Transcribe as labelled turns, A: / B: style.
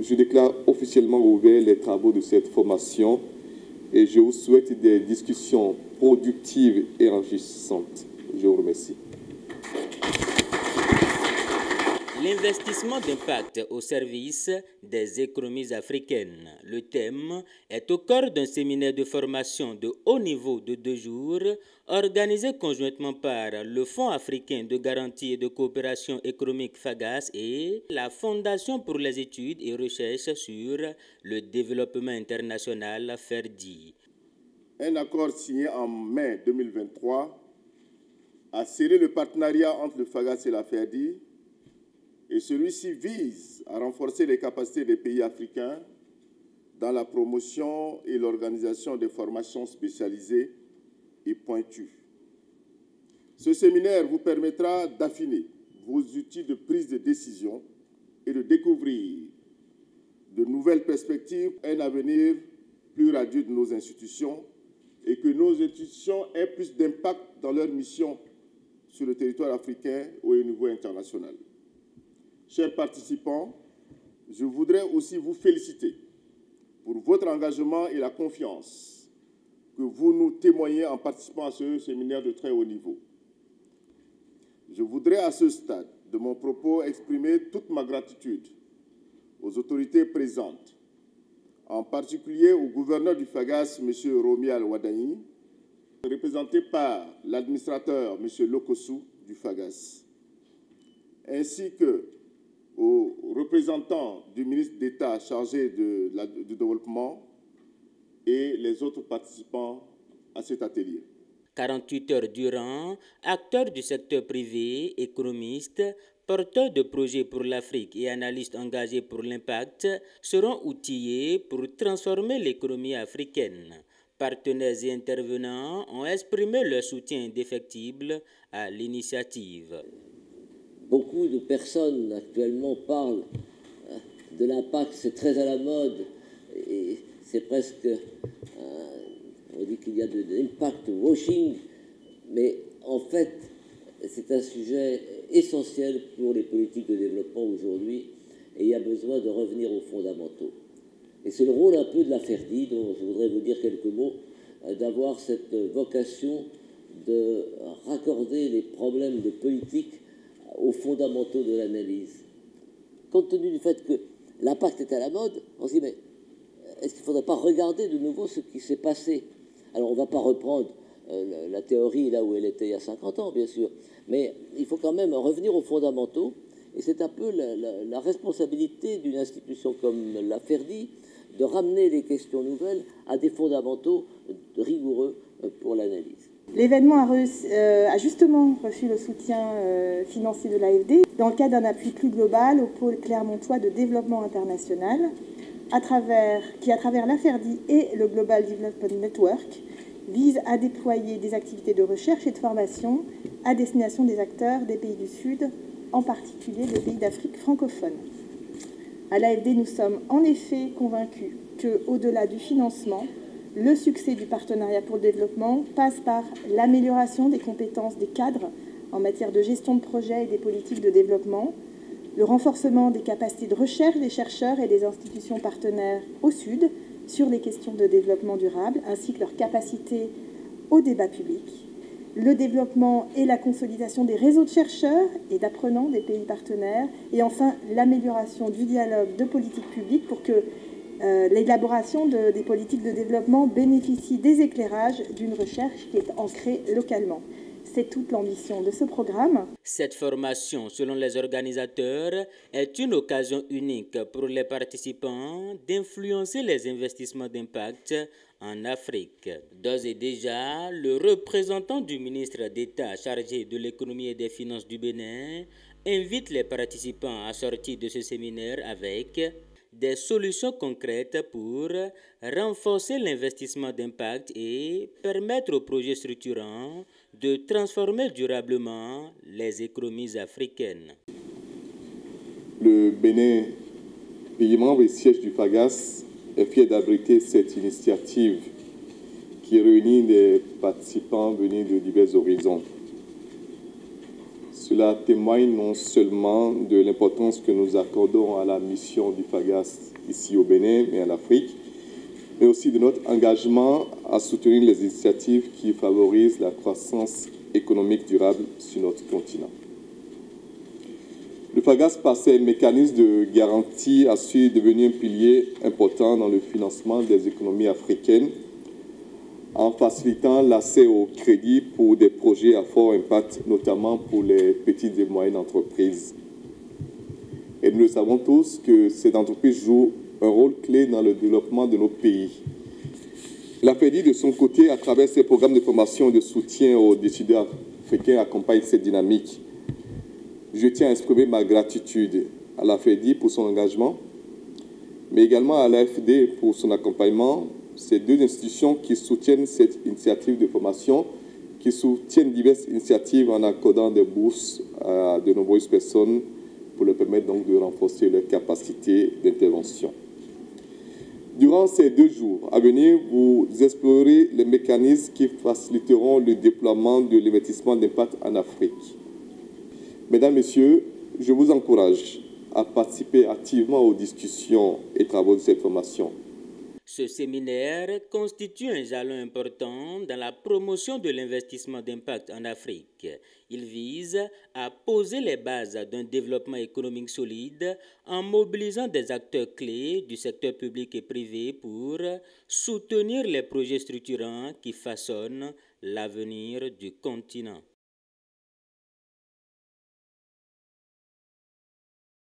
A: Je déclare officiellement ouverts les travaux de cette formation et je vous souhaite des discussions productives et enrichissantes. Je vous remercie.
B: L'investissement d'impact au service des économies africaines. Le thème est au cœur d'un séminaire de formation de haut niveau de 2 jours organisé conjointement par le Fonds africain de garantie et de coopération économique FAGAS et la Fondation pour les études et recherches sur le développement international FERDI.
C: Un accord signé en mai 2023 a scellé le partenariat entre le FAGAS et la FERDI. Et celui-ci vise à renforcer les capacités des pays africains dans la promotion et l'organisation des formations spécialisées et pointues. Ce séminaire vous permettra d'affiner vos outils de prise de décision et de découvrir de nouvelles perspectives, un avenir plus radieux de nos institutions et que nos institutions aient plus d'impact dans leur mission sur le territoire africain ou au niveau international. Chers participants, je voudrais aussi vous féliciter pour votre engagement et la confiance que vous nous témoignez en participant à ce séminaire de très haut niveau. Je voudrais à ce stade de mon propos exprimer toute ma gratitude aux autorités présentes, en particulier au gouverneur du FAGAS, M. Romy Al-Wadani, représenté par l'administrateur, M. Lokosu du FAGAS, ainsi que aux représentants du ministre d'État chargé du développement et les autres participants à cet atelier.
B: 48 heures durant, acteurs du secteur privé, économistes, porteurs de projets pour l'Afrique et analystes engagés pour l'impact seront outillés pour transformer l'économie africaine. Partenaires et intervenants ont exprimé leur soutien indéfectible à l'initiative.
D: Beaucoup de personnes actuellement parlent de l'impact, c'est très à la mode et c'est presque, on dit qu'il y a de l'impact washing, mais en fait c'est un sujet essentiel pour les politiques de développement aujourd'hui et il y a besoin de revenir aux fondamentaux. Et c'est le rôle un peu de la FERDI, dont je voudrais vous dire quelques mots, d'avoir cette vocation de raccorder les problèmes de politique aux fondamentaux de l'analyse. Compte tenu du fait que l'impact est à la mode, on se dit, mais est-ce qu'il ne faudrait pas regarder de nouveau ce qui s'est passé? Alors, on ne va pas reprendre la théorie là où elle était il y a 50 ans, bien sûr, mais il faut quand même revenir aux fondamentaux, et c'est un peu la responsabilité d'une institution comme la FERDI de ramener les questions nouvelles à des fondamentaux rigoureux pour l'analyse.
E: L'événement a justement reçu le soutien financier de l'AFD dans le cadre d'un appui plus global au pôle clermontois de développement international, qui à travers la FERDI et le Global Development Network vise à déployer des activités de recherche et de formation à destination des acteurs des pays du Sud, en particulier des pays d'Afrique francophone. À l'AFD, nous sommes en effet convaincus qu'au-delà du financement, le succès du partenariat pour le développement passe par l'amélioration des compétences des cadres en matière de gestion de projet et des politiques de développement, le renforcement des capacités de recherche des chercheurs et des institutions partenaires au Sud sur les questions de développement durable, ainsi que leur capacité au débat public, le développement et la consolidation des réseaux de chercheurs et d'apprenants des pays partenaires, et enfin l'amélioration du dialogue de politique publique pour que l'élaboration des politiques de développement bénéficie des éclairages d'une recherche qui est ancrée localement. C'est toute l'ambition de ce programme.
B: Cette formation, selon les organisateurs, est une occasion unique pour les participants d'influencer les investissements d'impact en Afrique. D'ores et déjà, le représentant du ministre d'État chargé de l'économie et des finances du Bénin invite les participants à sortir de ce séminaire avec des solutions concrètes pour renforcer l'investissement d'impact et permettre aux projets structurants de transformer durablement les économies africaines.
A: Le Bénin, pays membre et siège du FAGAS, est fier d'abriter cette initiative qui réunit des participants venus de divers horizons. Cela témoigne non seulement de l'importance que nous accordons à la mission du FAGAS ici au Bénin, mais en Afrique, mais aussi de notre engagement à soutenir les initiatives qui favorisent la croissance économique durable sur notre continent. Le FAGAS, par ses mécanismes de garantie, a su devenir un pilier important dans le financement des économies africaines en facilitant l'accès au crédit pour des projets à fort impact, notamment pour les petites et moyennes entreprises. Et nous le savons tous que ces entreprises jouent un rôle clé dans le développement de nos pays. La FEDI, de son côté, à travers ses programmes de formation et de soutien aux décideurs africains, accompagne cette dynamique. Je tiens à exprimer ma gratitude à la FEDI pour son engagement, mais également à l'AFD pour son accompagnement. Ces deux institutions qui soutiennent cette initiative de formation, qui soutiennent diverses initiatives en accordant des bourses à de nombreuses personnes pour leur permettre donc de renforcer leurs capacités d'intervention. Durant ces 2 jours à venir, vous explorerez les mécanismes qui faciliteront le déploiement de l'investissement d'impact en Afrique. Mesdames, Messieurs, je vous encourage à participer activement aux discussions et travaux de cette formation.
B: Ce séminaire constitue un jalon important dans la promotion de l'investissement d'impact en Afrique. Il vise à poser les bases d'un développement économique solide en mobilisant des acteurs clés du secteur public et privé pour soutenir les projets structurants qui façonnent l'avenir du continent.